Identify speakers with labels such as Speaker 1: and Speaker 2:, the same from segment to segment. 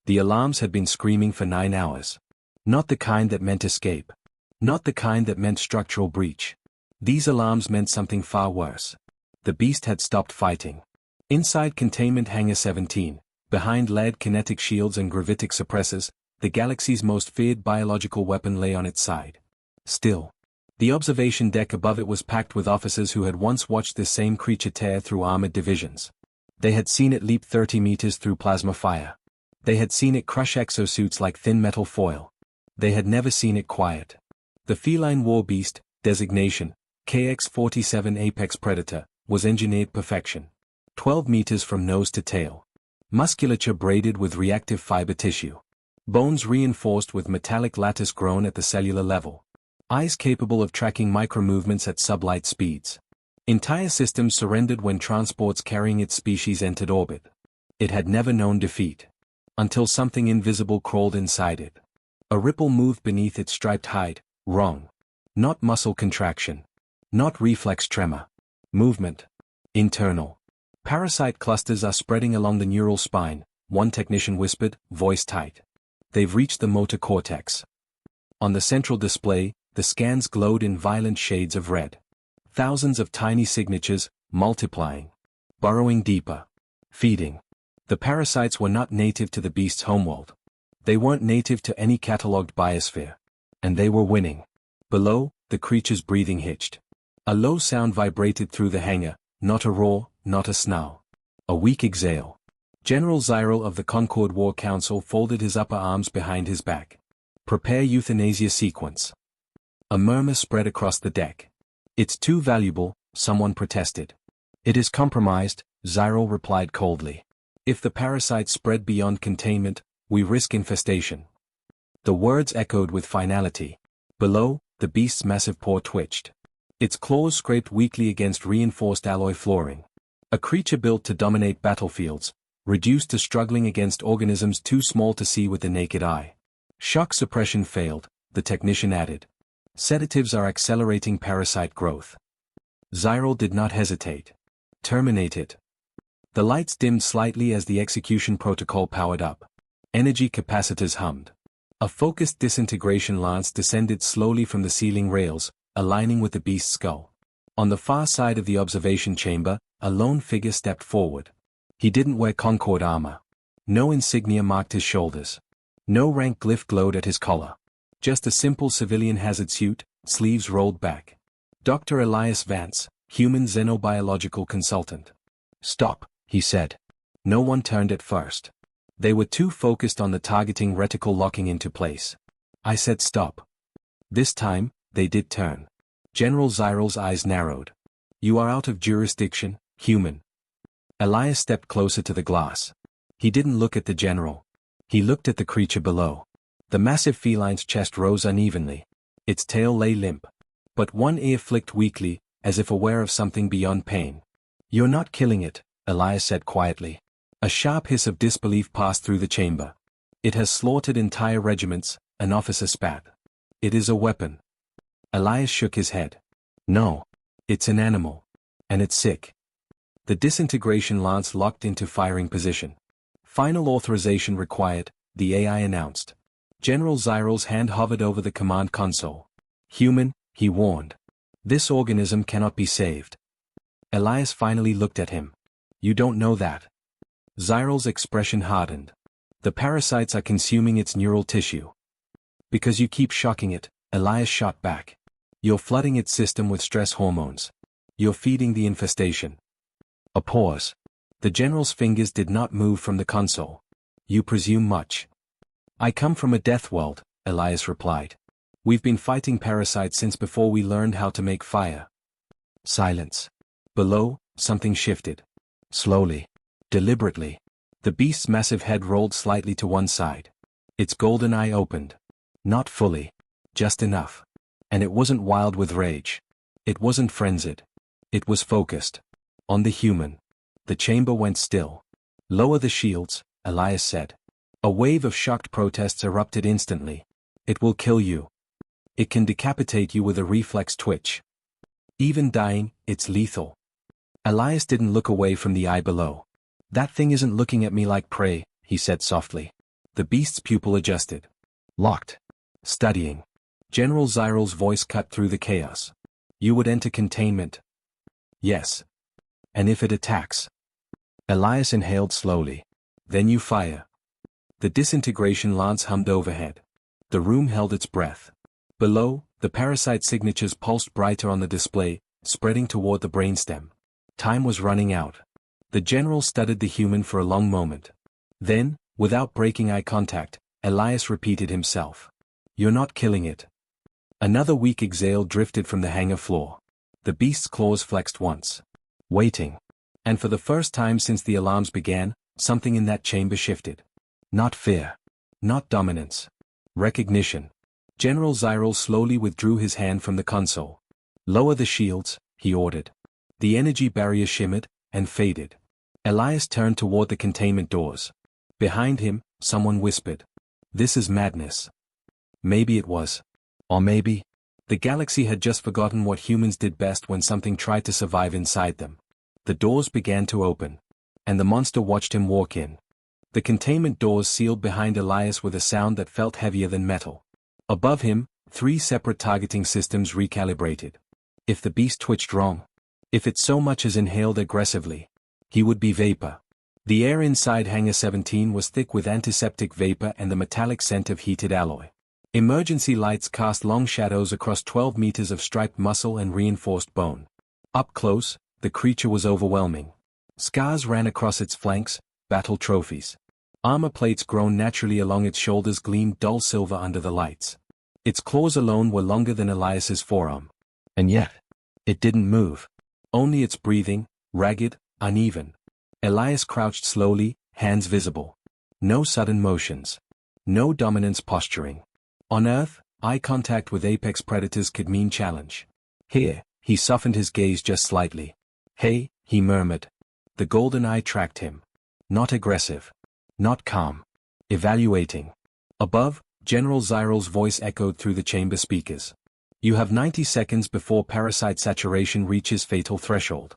Speaker 1: The alarms had been screaming for 9 hours. Not the kind that meant escape. Not the kind that meant structural breach. These alarms meant something far worse. The beast had stopped fighting. Inside Containment Hangar 17, behind lead kinetic shields and gravitic suppressors, the galaxy's most feared biological weapon lay on its side. Still. The observation deck above it was packed with officers who had once watched this same creature tear through armored divisions. They had seen it leap 30 meters through plasma fire. They had seen it crush exosuits like thin metal foil. They had never seen it quiet. The feline war beast, designation, KX-47 Apex Predator, was engineered perfection. 12 meters from nose to tail. Musculature braided with reactive fiber tissue. Bones reinforced with metallic lattice grown at the cellular level. Eyes capable of tracking micro-movements at sublight speeds. Entire systems surrendered when transports carrying its species entered orbit. It had never known defeat. Until something invisible crawled inside it. A ripple moved beneath its striped hide. Wrong. Not muscle contraction. Not reflex tremor. Movement. Internal. Parasite clusters are spreading along the neural spine, one technician whispered, voice tight. They've reached the motor cortex. On the central display, the scans glowed in violent shades of red. Thousands of tiny signatures, multiplying. Burrowing deeper. Feeding. The parasites were not native to the beast's homeworld. They weren't native to any catalogued biosphere. And they were winning. Below, the creature's breathing hitched. A low sound vibrated through the hangar, not a roar, not a snarl. A weak exhale. General Zyril of the Concord War Council folded his upper arms behind his back. Prepare euthanasia sequence. A murmur spread across the deck. It's too valuable, someone protested. It is compromised, Zyril replied coldly. If the parasites spread beyond containment, we risk infestation. The words echoed with finality. Below, the beast's massive paw twitched. Its claws scraped weakly against reinforced alloy flooring. A creature built to dominate battlefields, reduced to struggling against organisms too small to see with the naked eye. Shock suppression failed, the technician added. Sedatives are accelerating parasite growth. Zyril did not hesitate. Terminate it. The lights dimmed slightly as the execution protocol powered up. Energy capacitors hummed. A focused disintegration lance descended slowly from the ceiling rails, aligning with the beast's skull. On the far side of the observation chamber, a lone figure stepped forward. He didn't wear Concord armor. No insignia marked his shoulders. No rank glyph glowed at his collar. Just a simple civilian hazard suit, sleeves rolled back. Dr. Elias Vance, human xenobiological consultant. Stop, he said. No one turned at first. They were too focused on the targeting reticle locking into place. I said stop. This time, they did turn. General Zyril's eyes narrowed. You are out of jurisdiction, human. Elias stepped closer to the glass. He didn't look at the general. He looked at the creature below. The massive feline's chest rose unevenly. Its tail lay limp. But one ear flicked weakly, as if aware of something beyond pain. You're not killing it, Elias said quietly. A sharp hiss of disbelief passed through the chamber. It has slaughtered entire regiments, an officer spat. It is a weapon. Elias shook his head. No. It's an animal. And it's sick. The disintegration lance locked into firing position. Final authorization required, the AI announced. General Zyril's hand hovered over the command console. Human, he warned. This organism cannot be saved. Elias finally looked at him. You don't know that. Zyril's expression hardened. The parasites are consuming its neural tissue. Because you keep shocking it, Elias shot back. You're flooding its system with stress hormones. You're feeding the infestation. A pause. The general's fingers did not move from the console. You presume much. I come from a death world, Elias replied. We've been fighting parasites since before we learned how to make fire. Silence. Below, something shifted. Slowly. Deliberately. The beast's massive head rolled slightly to one side. Its golden eye opened. Not fully. Just enough. And it wasn't wild with rage. It wasn't frenzied. It was focused. On the human. The chamber went still. Lower the shields, Elias said. A wave of shocked protests erupted instantly. It will kill you. It can decapitate you with a reflex twitch. Even dying, it's lethal. Elias didn't look away from the eye below. That thing isn't looking at me like prey, he said softly. The beast's pupil adjusted. Locked. Studying. General Zyral's voice cut through the chaos. You would enter containment. Yes. And if it attacks? Elias inhaled slowly. Then you fire. The disintegration lance hummed overhead. The room held its breath. Below, the parasite signatures pulsed brighter on the display, spreading toward the brainstem. Time was running out. The general studied the human for a long moment. Then, without breaking eye contact, Elias repeated himself. You're not killing it. Another weak exhale drifted from the hangar floor. The beast's claws flexed once. Waiting. And for the first time since the alarms began, something in that chamber shifted. Not fear. Not dominance. Recognition. General Zyral slowly withdrew his hand from the console. Lower the shields, he ordered. The energy barrier shimmered, and faded. Elias turned toward the containment doors. Behind him, someone whispered. This is madness. Maybe it was. Or maybe. The galaxy had just forgotten what humans did best when something tried to survive inside them. The doors began to open. And the monster watched him walk in. The containment doors sealed behind Elias with a sound that felt heavier than metal. Above him, 3 separate targeting systems recalibrated. If the beast twitched wrong, if it so much as inhaled aggressively, he would be vapor. The air inside Hangar 17 was thick with antiseptic vapor and the metallic scent of heated alloy. Emergency lights cast long shadows across 12 meters of striped muscle and reinforced bone. Up close, the creature was overwhelming. Scars ran across its flanks, battle trophies. Armor plates grown naturally along its shoulders gleamed dull silver under the lights. Its claws alone were longer than Elias's forearm. And yet, it didn't move. Only its breathing, ragged, uneven. Elias crouched slowly, hands visible. No sudden motions. No dominance posturing. On Earth, eye contact with apex predators could mean challenge. Here, he softened his gaze just slightly. Hey, he murmured. The golden eye tracked him. Not aggressive. Not calm. Evaluating. Above, General Zyral's voice echoed through the chamber speakers. You have 90 seconds before parasite saturation reaches fatal threshold.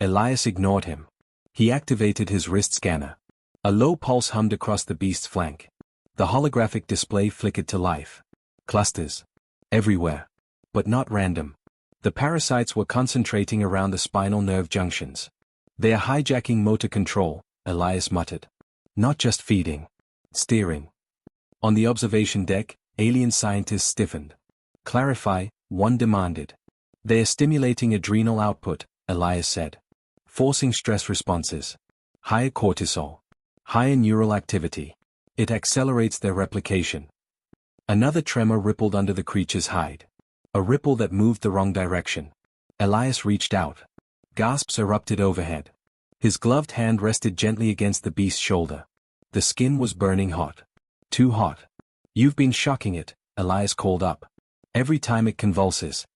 Speaker 1: Elias ignored him. He activated his wrist scanner. A low pulse hummed across the beast's flank. The holographic display flickered to life. Clusters. Everywhere. But not random. The parasites were concentrating around the spinal nerve junctions. They are hijacking motor control, Elias muttered. Not just feeding. Steering. On the observation deck, alien scientists stiffened. Clarify, one demanded. They are stimulating adrenal output, Elias said. Forcing stress responses. Higher cortisol. Higher neural activity. It accelerates their replication. Another tremor rippled under the creature's hide. A ripple that moved the wrong direction. Elias reached out. Gasps erupted overhead. His gloved hand rested gently against the beast's shoulder. The skin was burning hot. Too hot. You've been shocking it, Elias called up. Every time it convulses.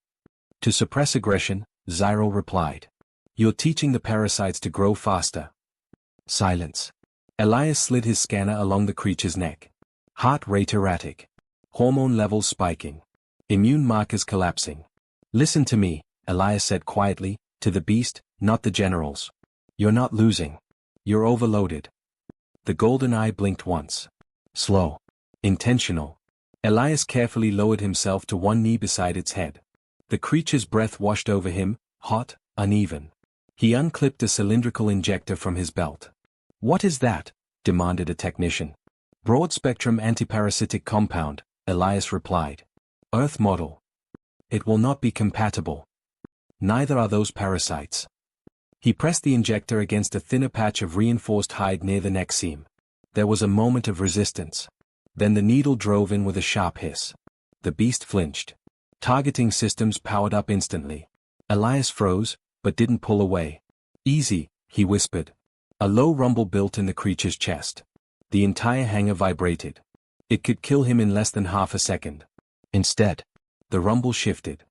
Speaker 1: To suppress aggression, Zyral replied. You're teaching the parasites to grow faster. Silence. Elias slid his scanner along the creature's neck. Heart rate erratic. Hormone levels spiking. Immune markers collapsing. Listen to me, Elias said quietly, to the beast, not the generals. You're not losing. You're overloaded. The golden eye blinked once. Slow. Intentional. Elias carefully lowered himself to one knee beside its head. The creature's breath washed over him, hot, uneven. He unclipped a cylindrical injector from his belt. What is that? Demanded a technician. Broad-spectrum antiparasitic compound, Elias replied. Earth model. It will not be compatible. Neither are those parasites. He pressed the injector against a thinner patch of reinforced hide near the neck seam. There was a moment of resistance. Then the needle drove in with a sharp hiss. The beast flinched. Targeting systems powered up instantly. Elias froze, but didn't pull away. Easy, he whispered. A low rumble built in the creature's chest. The entire hangar vibrated. It could kill him in less than half a second. Instead, the rumble shifted.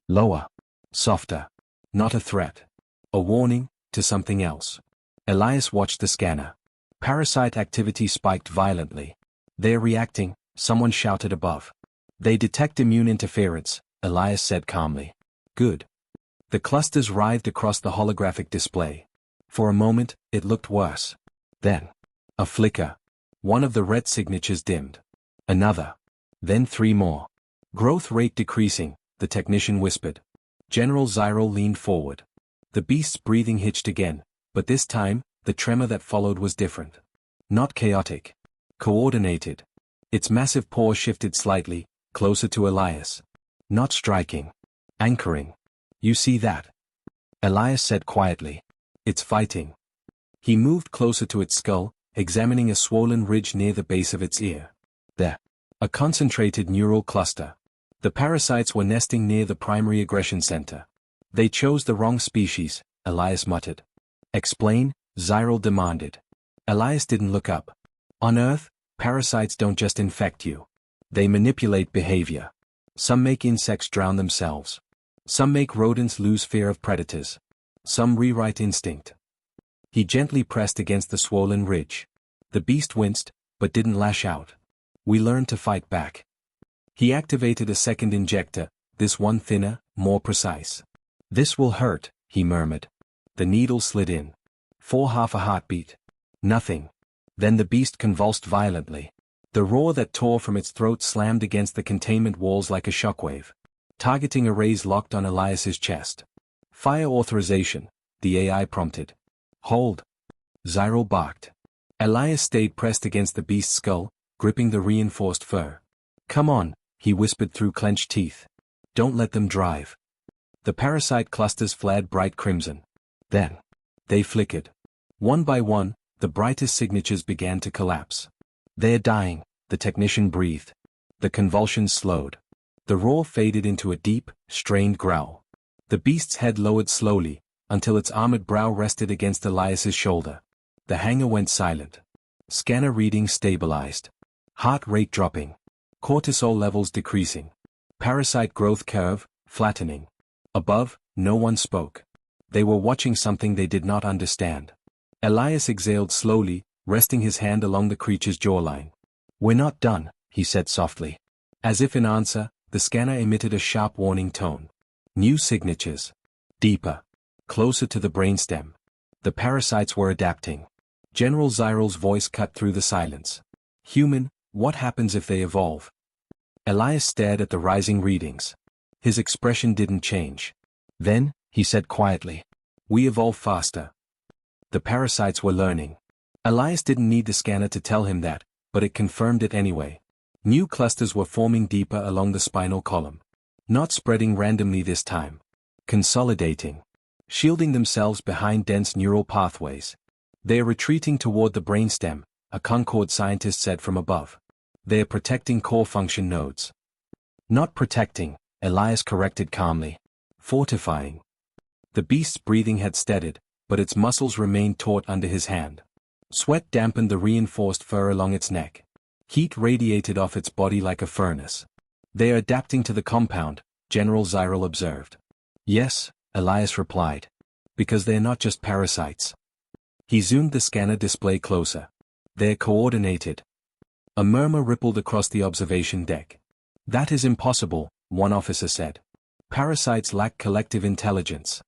Speaker 1: Lower. Softer. Not a threat. A warning, to something else. Elias watched the scanner. Parasite activity spiked violently. They're reacting, someone shouted above. They detect immune interference, Elias said calmly. Good. The clusters writhed across the holographic display. For a moment, it looked worse. Then, a flicker. One of the red signatures dimmed. Another. Then 3 more. Growth rate decreasing, the technician whispered. General Zyril leaned forward. The beast's breathing hitched again, but this time, the tremor that followed was different. Not chaotic. Coordinated. Its massive paw shifted slightly, closer to Elias. Not striking. Anchoring. You see that? Elias said quietly. It's fighting. He moved closer to its skull, examining a swollen ridge near the base of its ear. There. A concentrated neural cluster. The parasites were nesting near the primary aggression center. They chose the wrong species, Elias muttered. Explain, Zyril demanded. Elias didn't look up. On Earth, parasites don't just infect you. They manipulate behavior. Some make insects drown themselves. Some make rodents lose fear of predators. Some rewrite instinct. He gently pressed against the swollen ridge. The beast winced, but didn't lash out. We learned to fight back. He activated a second injector, this one thinner, more precise. This will hurt, he murmured. The needle slid in. For half a heartbeat. Nothing. Then the beast convulsed violently. The roar that tore from its throat slammed against the containment walls like a shockwave. Targeting arrays locked on Elias's chest. Fire authorization, the AI prompted. Hold. Zyril barked. Elias stayed pressed against the beast's skull, gripping the reinforced fur. Come on, he whispered through clenched teeth. Don't let them drive. The parasite clusters flared bright crimson. Then. They flickered. One by one, the brightest signatures began to collapse. They're dying, the technician breathed. The convulsions slowed. The roar faded into a deep, strained growl. The beast's head lowered slowly, until its armored brow rested against Elias's shoulder. The hanger went silent. Scanner readings stabilized. Heart rate dropping. Cortisol levels decreasing. Parasite growth curve, flattening. Above, no one spoke. They were watching something they did not understand. Elias exhaled slowly, resting his hand along the creature's jawline. We're not done, he said softly. As if in answer, the scanner emitted a sharp warning tone. New signatures. Deeper. Closer to the brainstem. The parasites were adapting. General Zyril's voice cut through the silence. Human, what happens if they evolve? Elias stared at the rising readings. His expression didn't change. Then, he said quietly. We evolve faster. The parasites were learning. Elias didn't need the scanner to tell him that, but it confirmed it anyway. New clusters were forming deeper along the spinal column. Not spreading randomly this time. Consolidating. Shielding themselves behind dense neural pathways. They are retreating toward the brainstem, a Concord scientist said from above. They are protecting core function nodes. Not protecting, Elias corrected calmly. Fortifying. The beast's breathing had steadied, but its muscles remained taut under his hand. Sweat dampened the reinforced fur along its neck. Heat radiated off its body like a furnace. They are adapting to the compound, General Zyril observed. Yes, Elias replied. Because they're not just parasites. He zoomed the scanner display closer. They're coordinated. A murmur rippled across the observation deck. That is impossible, one officer said. Parasites lack collective intelligence.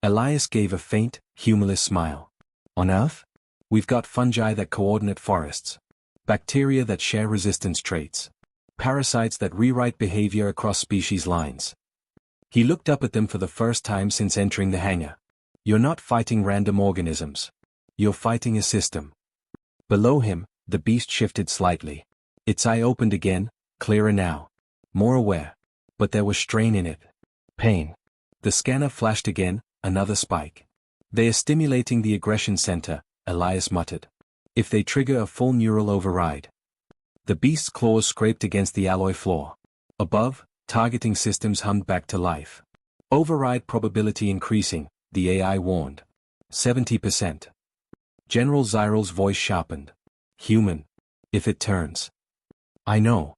Speaker 1: Elias gave a faint, humorless smile. On Earth? We've got fungi that coordinate forests. Bacteria that share resistance traits. Parasites that rewrite behavior across species lines. He looked up at them for the first time since entering the hangar. You're not fighting random organisms. You're fighting a system. Below him, the beast shifted slightly. Its eye opened again, clearer now. More aware. But there was strain in it. Pain. The scanner flashed again, another spike. They are stimulating the aggression center, Elias muttered. If they trigger a full neural override. The beast's claws scraped against the alloy floor. Above, targeting systems hummed back to life. Override probability increasing, the AI warned. 70%. General Zyril's voice sharpened. Human. If it turns. I know.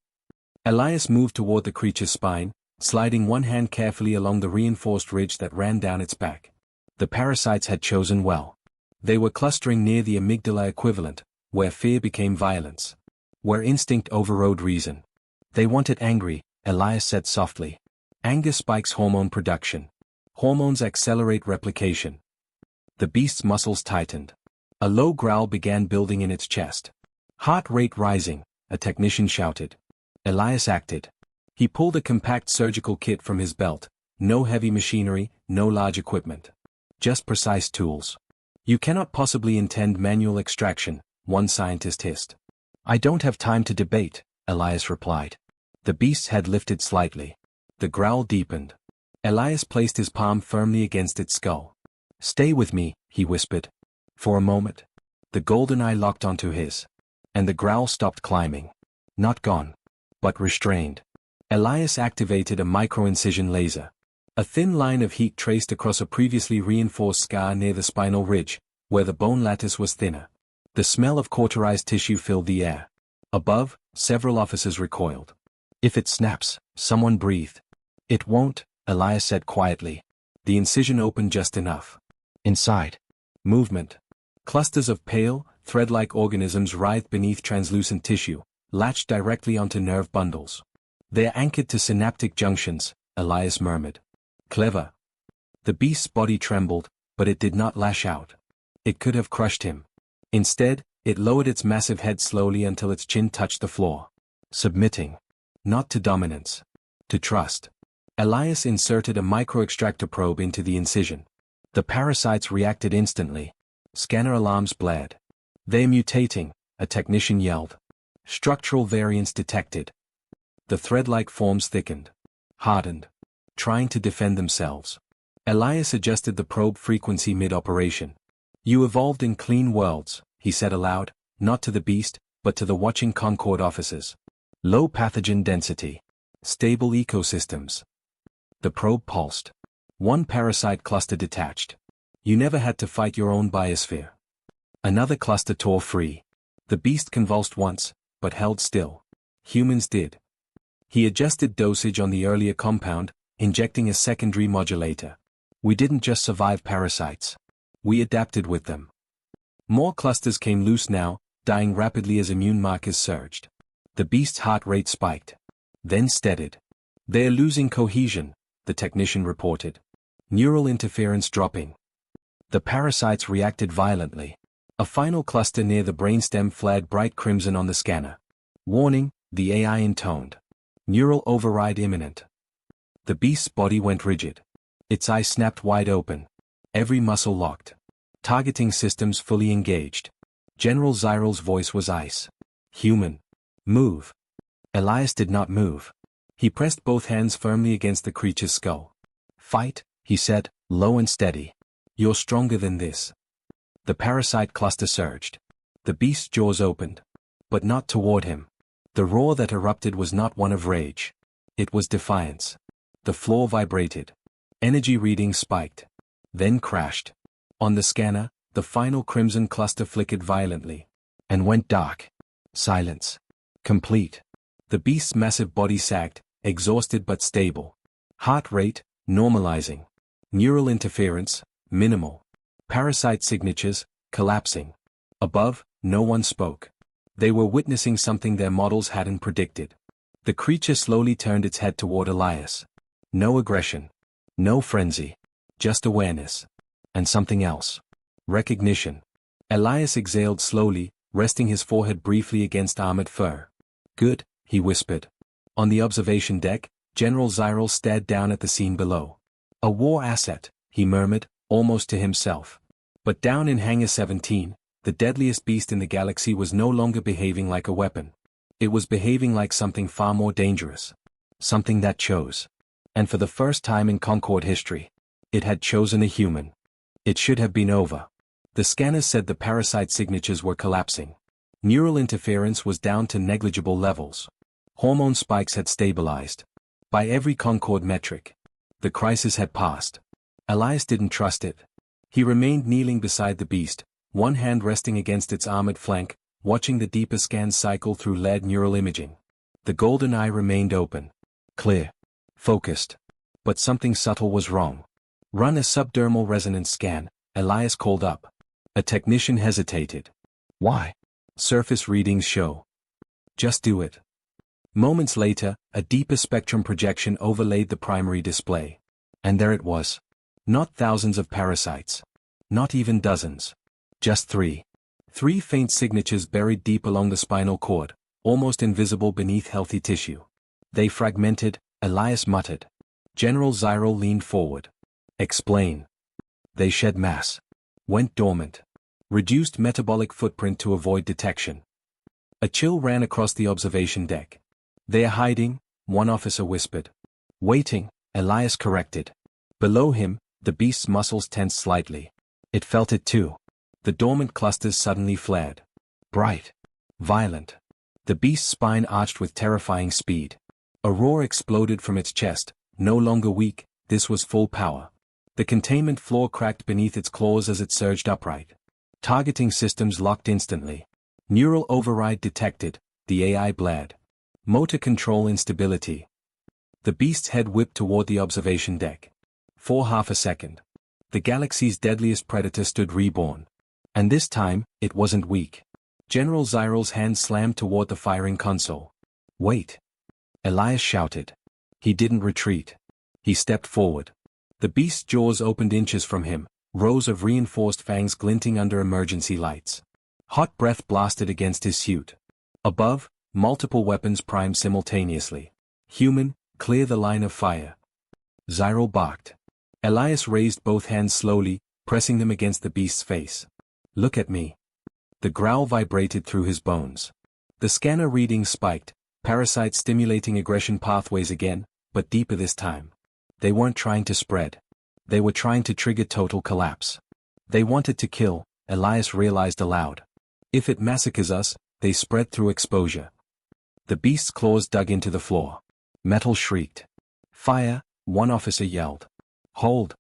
Speaker 1: Elias moved toward the creature's spine, sliding one hand carefully along the reinforced ridge that ran down its back. The parasites had chosen well. They were clustering near the amygdala equivalent, where fear became violence. Where instinct overrode reason. They wanted angry, Elias said softly. Anger spikes hormone production. Hormones accelerate replication. The beast's muscles tightened. A low growl began building in its chest. Heart rate rising, a technician shouted. Elias acted. He pulled a compact surgical kit from his belt. No heavy machinery, no large equipment. Just precise tools. You cannot possibly intend manual extraction, one scientist hissed. I don't have time to debate, Elias replied. The beast's head lifted slightly. The growl deepened. Elias placed his palm firmly against its skull. Stay with me, he whispered. For a moment. The golden eye locked onto his. And the growl stopped climbing. Not gone. But restrained. Elias activated a micro-incision laser. A thin line of heat traced across a previously reinforced scar near the spinal ridge, where the bone lattice was thinner. The smell of cauterized tissue filled the air. Above, several officers recoiled. If it snaps, someone breathed. It won't, Elias said quietly. The incision opened just enough. Inside. Movement. Clusters of pale, thread-like organisms writhed beneath translucent tissue, latched directly onto nerve bundles. They're anchored to synaptic junctions, Elias murmured. Clever. The beast's body trembled, but it did not lash out. It could have crushed him. Instead, it lowered its massive head slowly until its chin touched the floor. Submitting. Not to dominance. To trust. Elias inserted a micro-extractor probe into the incision. The parasites reacted instantly. Scanner alarms blared. They're mutating, a technician yelled. Structural variants detected. The thread-like forms thickened. Hardened. Trying to defend themselves. Elias adjusted the probe frequency mid-operation. You evolved in clean worlds, he said aloud, not to the beast, but to the watching Concord officers. Low pathogen density. Stable ecosystems. The probe pulsed. One parasite cluster detached. You never had to fight your own biosphere. Another cluster tore free. The beast convulsed once, but held still. Humans did. He adjusted dosage on the earlier compound, injecting a secondary modulator. We didn't just survive parasites. We adapted with them. More clusters came loose now, dying rapidly as immune markers surged. The beast's heart rate spiked. Then steadied. They're losing cohesion, the technician reported. Neural interference dropping. The parasites reacted violently. A final cluster near the brainstem flared bright crimson on the scanner. Warning, the AI intoned. Neural override imminent. The beast's body went rigid. Its eyes snapped wide open. Every muscle locked. Targeting systems fully engaged. General Zyral's voice was ice. Human. Move. Elias did not move. He pressed both hands firmly against the creature's skull. Fight, he said, low and steady. You're stronger than this. The parasite cluster surged. The beast's jaws opened. But not toward him. The roar that erupted was not one of rage. It was defiance. The floor vibrated. Energy readings spiked. Then crashed. On the scanner, the final crimson cluster flickered violently. And went dark. Silence. Complete. The beast's massive body sagged, exhausted but stable. Heart rate, normalizing. Neural interference, minimal. Parasite signatures, collapsing. Above, no one spoke. They were witnessing something their models hadn't predicted. The creature slowly turned its head toward Elias. No aggression. No frenzy. Just awareness. And something else. Recognition. Elias exhaled slowly, resting his forehead briefly against armored fur. Good, he whispered. On the observation deck, General Zyral stared down at the scene below. A war asset, he murmured, almost to himself. But down in Hangar 17, the deadliest beast in the galaxy was no longer behaving like a weapon. It was behaving like something far more dangerous. Something that chose. And for the first time in Concord history, it had chosen a human. It should have been over. The scanners said the parasite signatures were collapsing. Neural interference was down to negligible levels. Hormone spikes had stabilized. By every Concord metric, the crisis had passed. Elias didn't trust it. He remained kneeling beside the beast, one hand resting against its armored flank, watching the deeper scans cycle through lead neural imaging. The golden eye remained open. Clear. Focused. But something subtle was wrong. Run a subdermal resonance scan, Elias called up. A technician hesitated. Why? Surface readings show. Just do it. Moments later, a deeper spectrum projection overlaid the primary display. And there it was. Not thousands of parasites. Not even dozens. Just three. 3 faint signatures buried deep along the spinal cord, almost invisible beneath healthy tissue. They fragmented, Elias muttered. General Zyril leaned forward. Explain. They shed mass. Went dormant. Reduced metabolic footprint to avoid detection. A chill ran across the observation deck. They are hiding, one officer whispered. Waiting, Elias corrected. Below him, the beast's muscles tensed slightly. It felt it too. The dormant clusters suddenly flared. Bright. Violent. The beast's spine arched with terrifying speed. A roar exploded from its chest, no longer weak, this was full power. The containment floor cracked beneath its claws as it surged upright. Targeting systems locked instantly. Neural override detected, the AI blared. Motor control instability. The beast's head whipped toward the observation deck. For half a second. The galaxy's deadliest predator stood reborn. And this time, it wasn't weak. General Zyril's hand slammed toward the firing console. Wait. Elias shouted. He didn't retreat. He stepped forward. The beast's jaws opened inches from him, rows of reinforced fangs glinting under emergency lights. Hot breath blasted against his suit. Above, multiple weapons primed simultaneously. Human, clear the line of fire. Zyril barked. Elias raised both hands slowly, pressing them against the beast's face. Look at me. The growl vibrated through his bones. The scanner readings spiked, parasites stimulating aggression pathways again, but deeper this time. They weren't trying to spread. They were trying to trigger total collapse. They wanted to kill, Elias realized aloud. If it massacres us, they spread through exposure. The beast's claws dug into the floor. Metal shrieked. Fire, one officer yelled. Hold.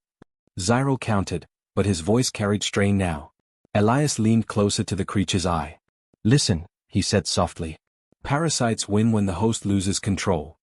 Speaker 1: Zyril countered, but his voice carried strain now. Elias leaned closer to the creature's eye. Listen, he said softly. Parasites win when the host loses control.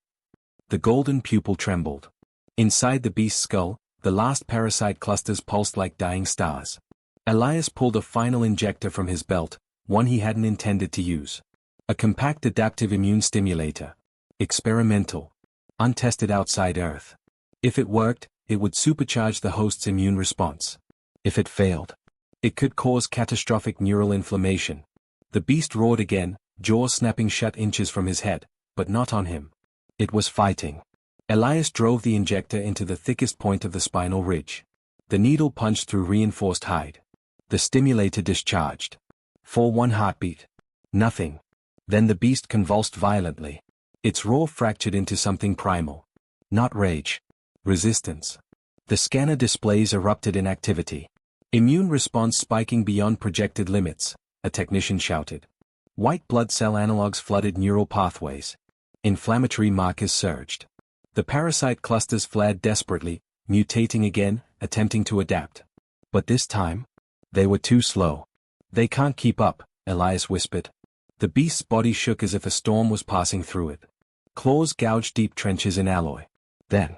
Speaker 1: The golden pupil trembled. Inside the beast's skull, the last parasite clusters pulsed like dying stars. Elias pulled a final injector from his belt, one he hadn't intended to use. A compact adaptive immune stimulator. Experimental. Untested outside Earth. If it worked, it would supercharge the host's immune response. If it failed, it could cause catastrophic neural inflammation. The beast roared again, jaws snapping shut inches from his head, but not on him. It was fighting. Elias drove the injector into the thickest point of the spinal ridge. The needle punched through reinforced hide. The stimulator discharged. For one heartbeat. Nothing. Then the beast convulsed violently. Its roar fractured into something primal. Not rage. Resistance. The scanner displays erupted in activity. Immune response spiking beyond projected limits, a technician shouted. White blood cell analogs flooded neural pathways. Inflammatory markers surged. The parasite clusters flared desperately, mutating again, attempting to adapt. But this time, they were too slow. They can't keep up, Elias whispered. The beast's body shook as if a storm was passing through it. Claws gouged deep trenches in alloy. Then,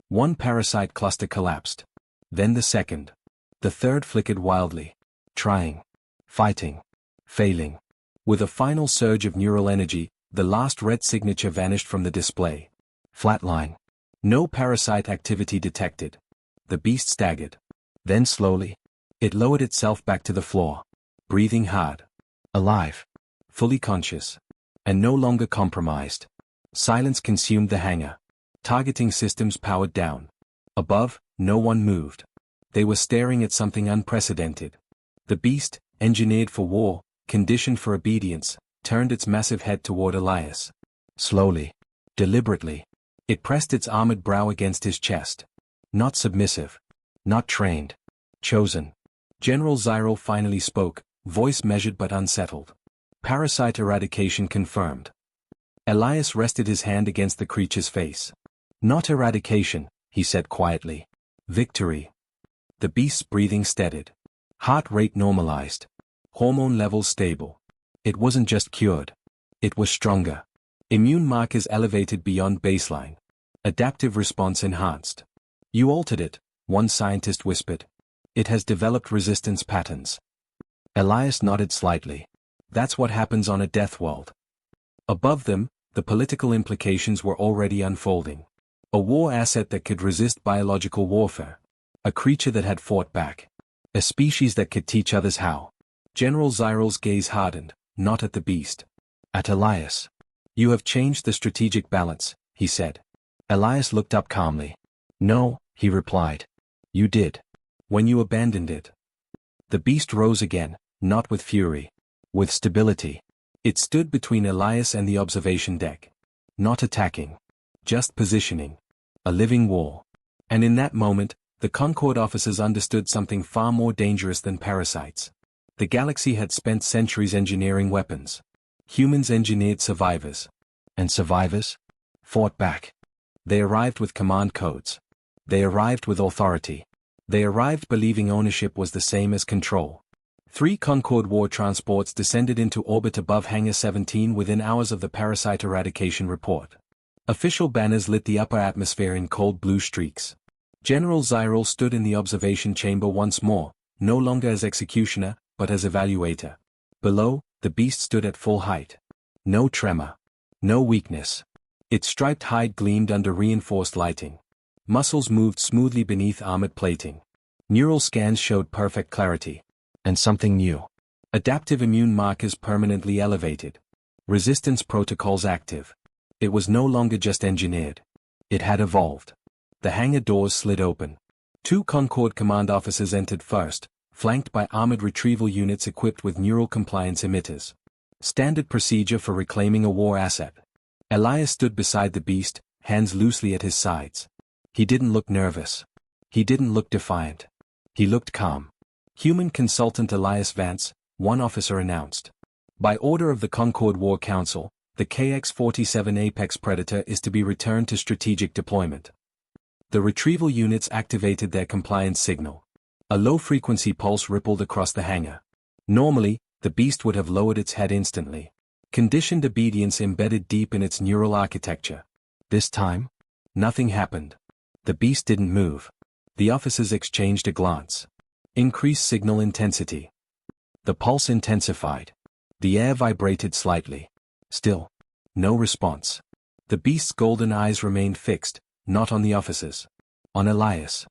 Speaker 1: one parasite cluster collapsed. Then the second. The third flickered wildly. Trying. Fighting. Failing. With a final surge of neural energy, the last red signature vanished from the display. Flatline. No parasite activity detected. The beast staggered. Then slowly, it lowered itself back to the floor. Breathing hard. Alive. Fully conscious. And no longer compromised. Silence consumed the hangar. Targeting systems powered down. Above, no one moved. They were staring at something unprecedented. The beast, engineered for war, conditioned for obedience, turned its massive head toward Elias. Slowly. Deliberately. It pressed its armored brow against his chest. Not submissive. Not trained. Chosen. General Zyril finally spoke, voice measured but unsettled. Parasite eradication confirmed. Elias rested his hand against the creature's face. Not eradication, he said quietly. Victory. The beast's breathing steadied. Heart rate normalized. Hormone levels stable. It wasn't just cured. It was stronger. Immune markers elevated beyond baseline. Adaptive response enhanced. You altered it, one scientist whispered. It has developed resistance patterns. Elias nodded slightly. That's what happens on a death world. Above them, the political implications were already unfolding. A war asset that could resist biological warfare. A creature that had fought back. A species that could teach others how. General Zyral's gaze hardened, not at the beast. At Elias. You have changed the strategic balance, he said. Elias looked up calmly. No, he replied. You did. When you abandoned it. The beast rose again, not with fury. With stability. It stood between Elias and the observation deck. Not attacking. Just positioning. A living wall. And in that moment, the Concord officers understood something far more dangerous than parasites. The galaxy had spent centuries engineering weapons. Humans engineered survivors. And survivors? Fought back. They arrived with command codes. They arrived with authority. They arrived believing ownership was the same as control. 3 Concord war transports descended into orbit above Hangar 17 within hours of the parasite eradication report. Official banners lit the upper atmosphere in cold blue streaks. General Zyral stood in the observation chamber once more, no longer as executioner, but as evaluator. Below, the beast stood at full height. No tremor. No weakness. Its striped hide gleamed under reinforced lighting. Muscles moved smoothly beneath armored plating. Neural scans showed perfect clarity. And something new. Adaptive immune markers permanently elevated. Resistance protocols active. It was no longer just engineered. It had evolved. The hangar doors slid open. 2 Concord command officers entered first, flanked by armored retrieval units equipped with neural compliance emitters. Standard procedure for reclaiming a war asset. Elias stood beside the beast, hands loosely at his sides. He didn't look nervous. He didn't look defiant. He looked calm. Human consultant Elias Vance, one officer announced. By order of the Concord War Council, the KX-47 Apex Predator is to be returned to strategic deployment. The retrieval units activated their compliance signal. A low-frequency pulse rippled across the hangar. Normally, the beast would have lowered its head instantly. Conditioned obedience embedded deep in its neural architecture. This time, nothing happened. The beast didn't move. The officers exchanged a glance. Increased signal intensity. The pulse intensified. The air vibrated slightly. Still. No response. The beast's golden eyes remained fixed, not on the officers. On Elias.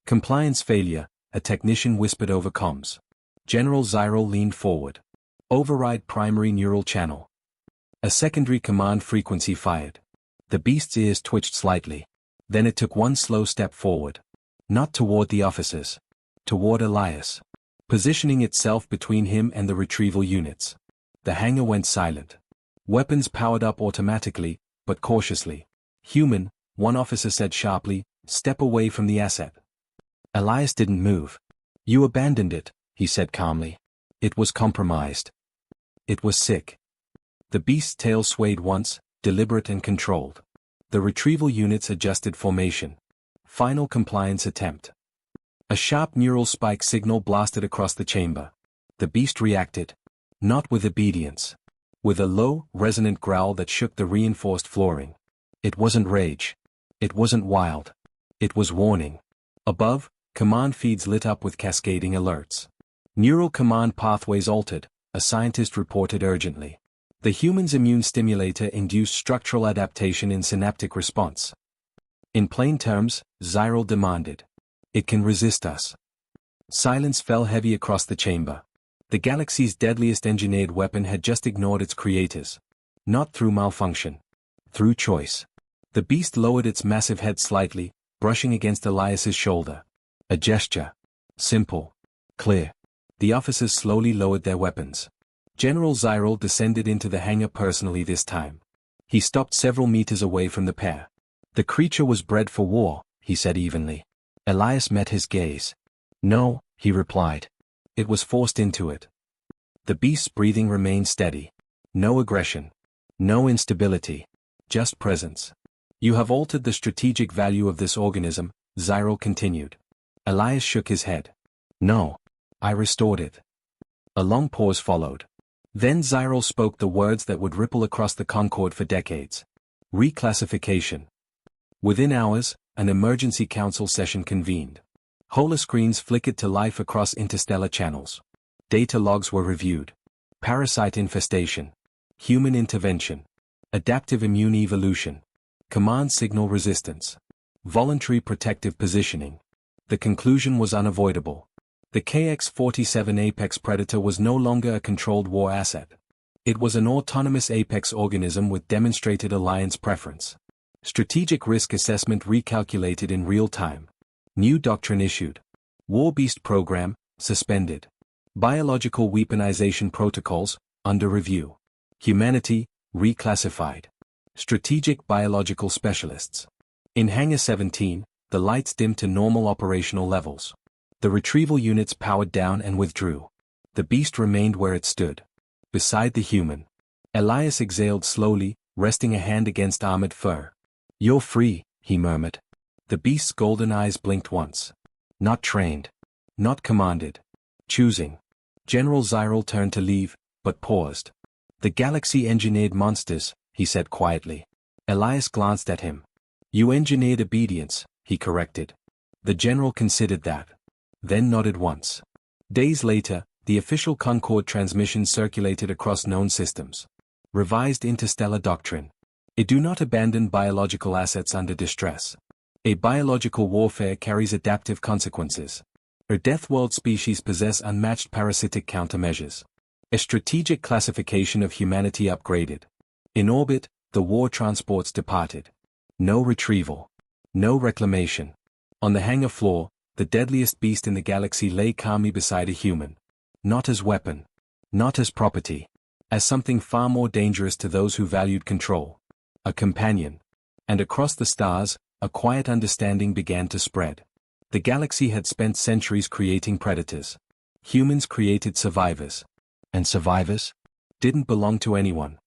Speaker 1: Compliance failure, a technician whispered over comms. General Zyral leaned forward. Override primary neural channel. A secondary command frequency fired. The beast's ears twitched slightly. Then it took one slow step forward. Not toward the officers. Toward Elias. Positioning itself between him and the retrieval units. The hangar went silent. Weapons powered up automatically, but cautiously. Human, one officer said sharply, step away from the asset. Elias didn't move. You abandoned it, he said calmly. It was compromised. It was sick. The beast's tail swayed once, deliberate and controlled. The retrieval units adjusted formation. Final compliance attempt. A sharp neural spike signal blasted across the chamber. The beast reacted. Not with obedience. With a low, resonant growl that shook the reinforced flooring. It wasn't rage. It wasn't wild. It was warning. Above, command feeds lit up with cascading alerts. Neural command pathways altered, a scientist reported urgently. The human's immune stimulator induced structural adaptation in synaptic response. In plain terms, Zyral demanded. It can resist us. Silence fell heavy across the chamber. The galaxy's deadliest engineered weapon had just ignored its creators. Not through malfunction. Through choice. The beast lowered its massive head slightly, brushing against Elias's shoulder. A gesture. Simple. Clear. The officers slowly lowered their weapons. General Zyral descended into the hangar personally this time. He stopped several meters away from the pair. The creature was bred for war, he said evenly. Elias met his gaze. No, he replied. It was forced into it. The beast's breathing remained steady. No aggression. No instability. Just presence. You have altered the strategic value of this organism, Zyral continued. Elias shook his head. No. I restored it. A long pause followed. Then Zyral spoke the words that would ripple across the Concord for decades. Reclassification. Within hours, an emergency council session convened. Holoscreens flickered to life across interstellar channels. Data logs were reviewed. Parasite infestation. Human intervention. Adaptive immune evolution. Command signal resistance. Voluntary protective positioning. The conclusion was unavoidable. The KX-47 Apex Predator was no longer a controlled war asset. It was an autonomous apex organism with demonstrated alliance preference. Strategic risk assessment recalculated in real time. New doctrine issued. War Beast program, suspended. Biological weaponization protocols, under review. Humanity, reclassified. Strategic biological specialists. In Hangar 17, the lights dimmed to normal operational levels. The retrieval units powered down and withdrew. The beast remained where it stood. Beside the human. Elias exhaled slowly, resting a hand against armored fur. "You're free," he murmured. The beast's golden eyes blinked once. Not trained. Not commanded. Choosing. General Zyril turned to leave, but paused. "The galaxy-engineered monsters," he said quietly. Elias glanced at him. "You engineered obedience," he corrected. The general considered that. Then nodded once. Days later, the official Concord transmission circulated across known systems. Revised interstellar doctrine. Do not abandon biological assets under distress. A biological warfare carries adaptive consequences. A Death World species possess unmatched parasitic countermeasures. A strategic classification of humanity upgraded. In orbit, the war transports departed. No retrieval. No reclamation. On the hangar floor, the deadliest beast in the galaxy lay calmly beside a human. Not as weapon. Not as property. As something far more dangerous to those who valued control. A companion. And across the stars, a quiet understanding began to spread. The galaxy had spent centuries creating predators. Humans created survivors. And survivors didn't belong to anyone.